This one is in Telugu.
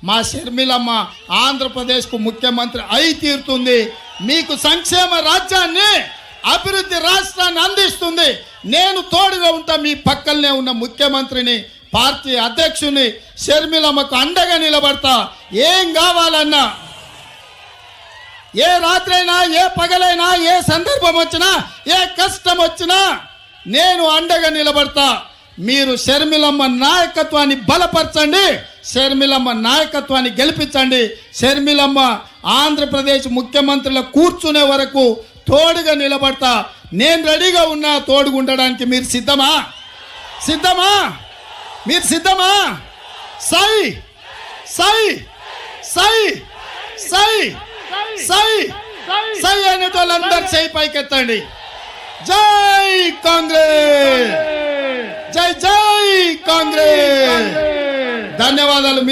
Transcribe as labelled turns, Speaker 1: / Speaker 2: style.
Speaker 1: మా షర్మిలమ్మ ఆంధ్రప్రదేశ్కు ముఖ్యమంత్రి అయి తీరుతుంది. మీకు సంక్షేమ రాజ్యాన్ని, అభివృద్ధి రాష్ట్రాన్ని అందిస్తుంది. నేను తోడుగా ఉంటా. మీ పక్కనే ఉన్న ముఖ్యమంత్రిని, పార్టీ అధ్యక్షుని షర్మిలమ్మకు అండగా నిలబడతా. ఏం కావాలన్నా, ఏ రాత్రైనా, ఏ పగలైనా, ఏ సందర్భం వచ్చినా, ఏ కష్టం వచ్చినా నేను అండగా నిలబడతా. మీరు షర్మిలమ్మ నాయకత్వాన్ని బలపరచండి, షర్మిలమ్మ నాయకత్వాన్ని గెలిపించండి. షర్మిలమ్మ ఆంధ్రప్రదేశ్ ముఖ్యమంత్రిలో కూర్చునే వరకు తోడుగా నిలబడతా. నేను రెడీగా ఉన్నా తోడుగా ఉండడానికి. మీరు సిద్ధమా? సిద్ధమా? మీరు సిద్ధమా? సై సై సై సై సై సై అనేటోళ్ళందరూ చేయి పైకెత్తండి. జై కాంగ్రెస్, జై జై కాంగ్రెస్. ధన్యవాదాలు.